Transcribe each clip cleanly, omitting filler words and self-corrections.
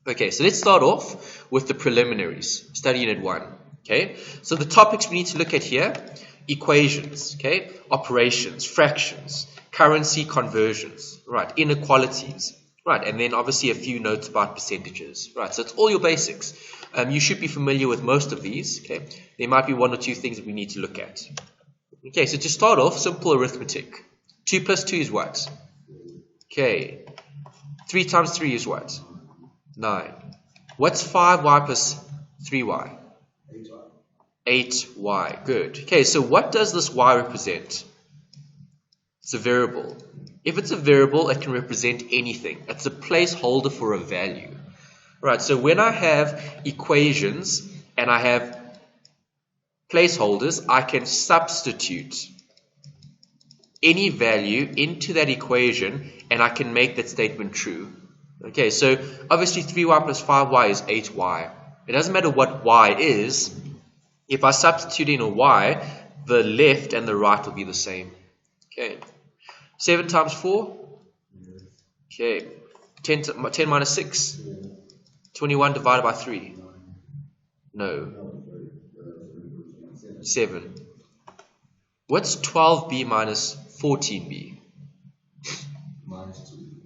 Okay, so let's start off with the preliminaries, study unit 1. Okay, so the topics we need to look at here: equations, okay, operations, fractions, currency conversions, right, inequalities, right, and then obviously a few notes about percentages, right. So it's all your basics. You should be familiar with most of these. Okay, there might be one or two things that we need to look at. Okay, so to start off, simple arithmetic. 2 plus 2 is what? Okay, 3 times 3 is what? 9. What's 5y plus 3y? 8y. Good. Okay, so what does this y represent? It's a variable. If it's a variable, it can represent anything. It's a placeholder for a value. Right, so when I have equations and I have placeholders, I can substitute any value into that equation and I can make that statement true. Okay, so obviously 3y plus 5y is 8y. It doesn't matter what y is. If I substitute in a y, the left and the right will be the same. Okay, 7 times 4? Okay, 10 minus 6? 21 divided by 3? No. 7. What's 12b minus 14b?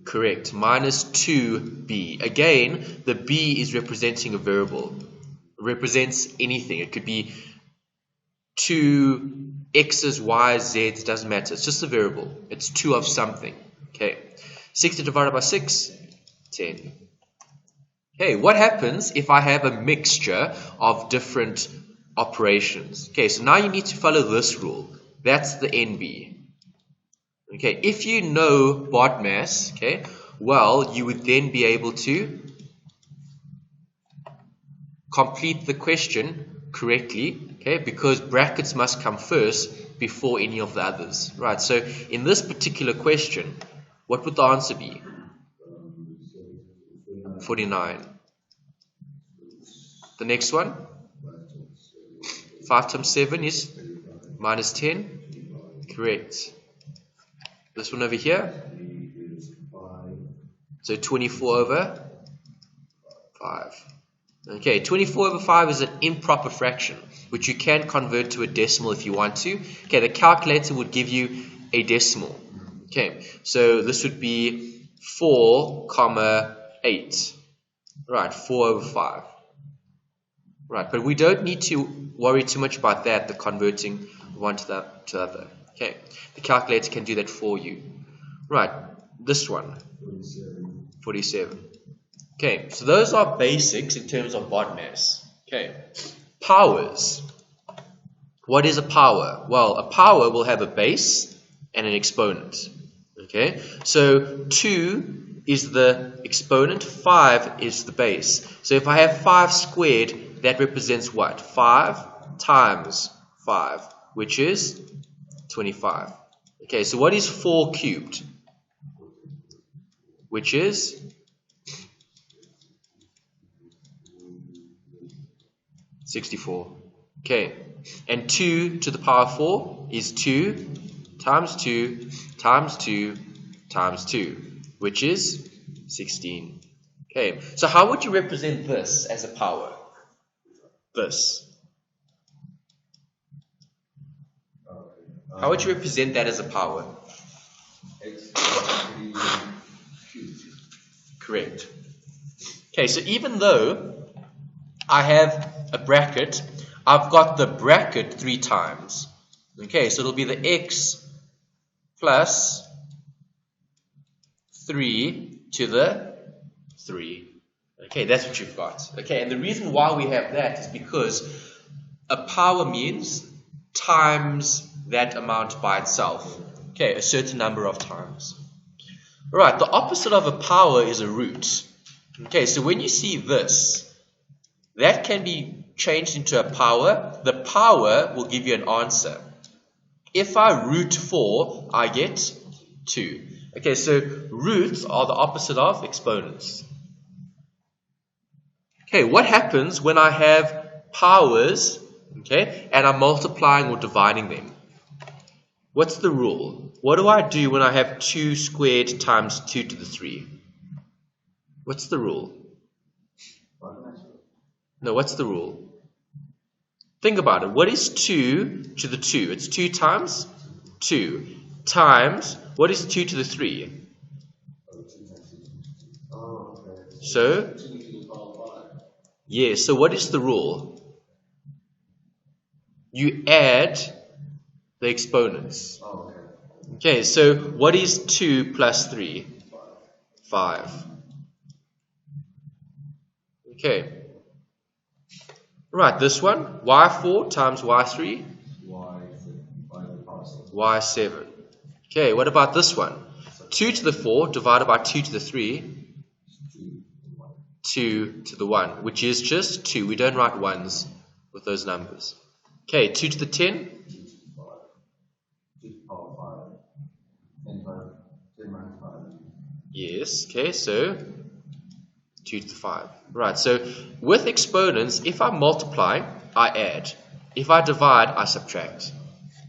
Correct, minus 2b. Again, the b is representing a variable. It represents anything. It could be 2 x's, y's, z's, doesn't matter. It's just a variable. It's 2 of something. Okay, 60 divided by 6? 10. Okay, what happens if I have a mixture of different operations? Okay, so now you need to follow this rule. That's the NB. Okay, if you know BODMAS, okay, well, you would then be able to complete the question correctly, okay, because brackets must come first before any of the others, right? So in this particular question, what would the answer be? 49. The next one? 5 times 7 is minus 10. Correct. This one over here? So 24 over 5. Okay, 24 over 5 is an improper fraction, which you can convert to a decimal if you want to. Okay, the calculator would give you a decimal. Okay, so this would be 4, 8. Right, 4 over 5. Right, but we don't need to worry too much about that, the converting one to the other. Okay, the calculator can do that for you. Right, this one, 47. Okay, so those are basics in terms of BODMAS. Okay, powers. What is a power? Well, a power will have a base and an exponent. Okay, so 2 is the exponent, 5 is the base. So if I have 5 squared, that represents what? 5 times 5, which is 25. Okay, so what is 4 cubed? Which is 64. Okay, and 2 to the power 4 is 2 times 2 times 2 times 2, which is 16. Okay, so how would you represent this as a power? This. How would you represent that as a power? Correct. Okay, so even though I have a bracket, I've got the bracket 3 times. Okay, so it'll be the x plus 3 to the 3. Okay, that's what you've got. Okay, and the reason why we have that is because a power means times that amount by itself. Okay, a certain number of times. Alright, the opposite of a power is a root. Okay, so when you see this, that can be changed into a power. The power will give you an answer. If I root 4, I get 2. Okay, so roots are the opposite of exponents. Okay, what happens when I have powers, okay, and I'm multiplying or dividing them? What's the rule? What do I do when I have 2 squared times 2 to the 3? What's the rule? No, what's the rule? Think about it. What is 2 to the 2? It's 2 times 2 times, what is 2 to the 3? So, yeah, so what is the rule? You add the exponents. Okay, so what is 2 plus 3? 5. Okay. Right, this one, y4 times y3? y7. Okay, what about this one? 2 to the 4 divided by 2 to the 3? 2 to the 1, which is just 2. We don't write ones with those numbers. Okay, 2 to the 10? Yes, okay, so 2 to the 5. Right, so with exponents, if I multiply, I add. If I divide, I subtract.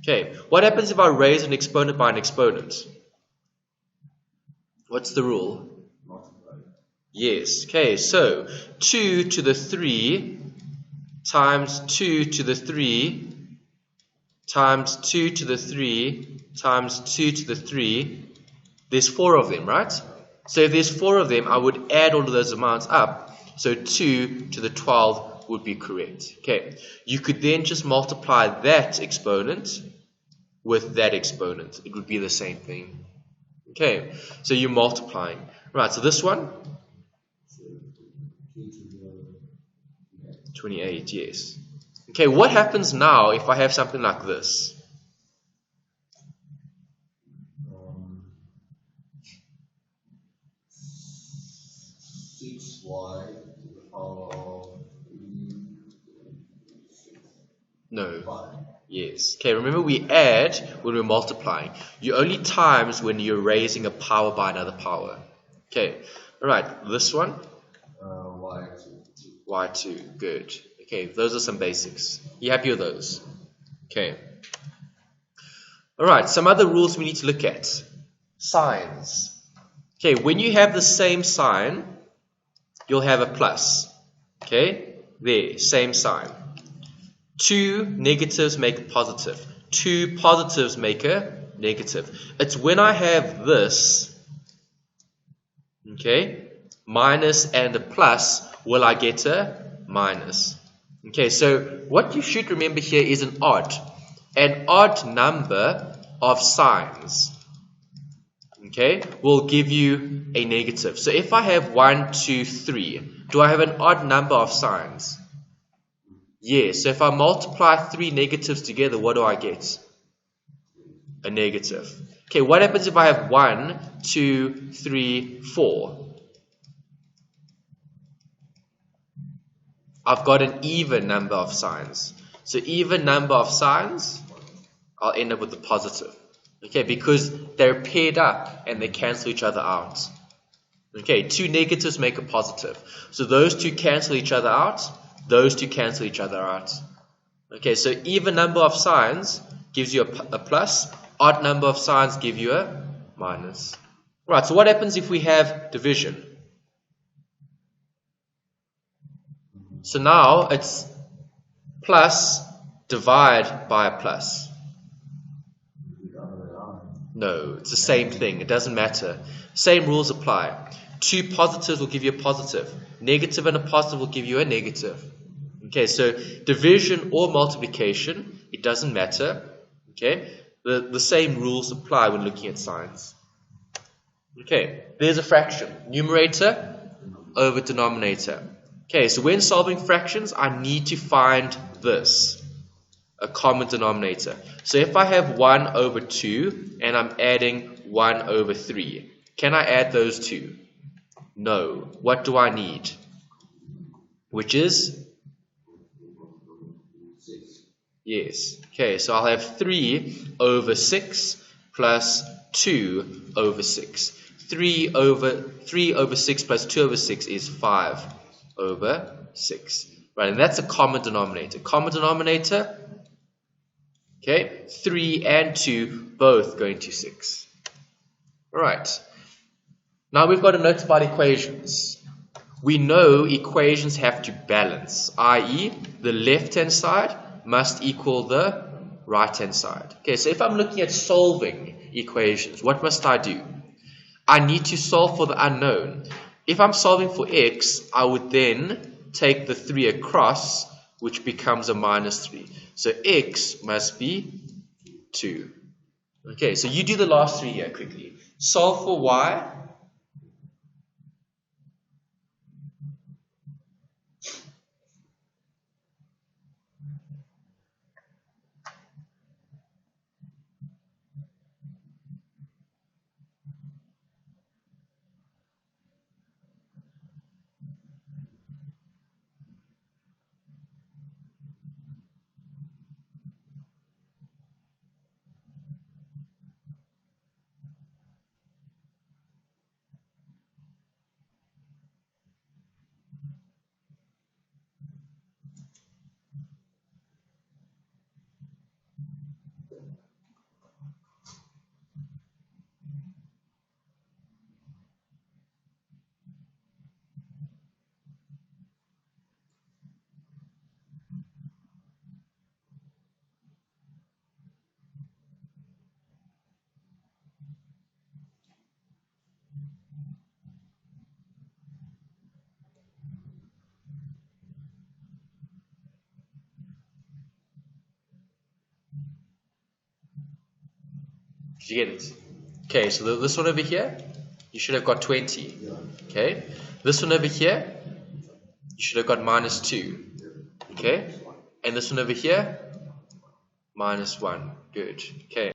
Okay, what happens if I raise an exponent by an exponent? What's the rule? Yes, okay, so 2 to the 3 times 2 to the 3 times 2 to the 3 times 2 to the 3, there's 4 of them, right? So if there's 4 of them, I would add all of those amounts up. So 2 to the 12 would be correct. Okay, you could then just multiply that exponent with that exponent. It would be the same thing. Okay, so you're multiplying. Right, so this one? 28, yes. Okay, what happens now if I have something like this? No. Yes. Okay, remember we add when we're multiplying. You only times when you're raising a power by another power. Okay. Alright, this one? y2. Good. Okay, those are some basics. You happy with those? Okay. Alright, some other rules we need to look at. Signs. Okay, when you have the same sign, you'll have a plus. Okay, there, same sign. 2 negatives make a positive. 2 positives make a negative. It's when I have this, okay, minus and a plus, will I get a minus. Okay, so what you should remember here is an odd. An odd number of signs, okay, will give you a negative. So if I have 1, 2, 3, do I have an odd number of signs? Yes, so if I multiply 3 negatives together, what do I get? A negative. Okay, what happens if I have 1, 2, 3, 4? I've got an even number of signs. So even number of signs, I'll end up with a positive. Okay, because they're paired up and they cancel each other out. Okay, 2 negatives make a positive. So those 2 cancel each other out. Those 2 cancel each other out. Okay, so even number of signs gives you a plus. Odd number of signs give you a minus. Right, so what happens if we have division? So now it's plus divide by a plus. No, it's the same thing. It doesn't matter. Same rules apply. 2 positives will give you a positive. Negative and a positive will give you a negative. Okay, so division or multiplication, it doesn't matter. Okay, the same rules apply when looking at signs. Okay, there's a fraction. Numerator over denominator. Okay, so when solving fractions, I need to find this, a common denominator. So if I have 1 over 2 and I'm adding 1 over 3, can I add those two? No. What do I need? Which is? Yes. Okay, so I'll have 3 over 6 plus 2 over 6. 3 over 6 plus 2 over 6 is 5 over 6. Right, and that's a common denominator. Common denominator, okay, 3 and 2 both going to 6. All right. Now we've got to note about equations. we know equations have to balance, i.e. the left-hand side must equal the right-hand side. Okay, so if I'm looking at solving equations, what must I do? I need to solve for the unknown. If I'm solving for x, I would then take the 3 across, which becomes a minus 3. So x must be 2. Okay, so you do the last 3 here quickly. Solve for y. Did you get it? Okay, so this one over here, you should have got 20. Okay, this one over here, you should have got minus 2. Okay, and this one over here, minus 1. Good. Okay.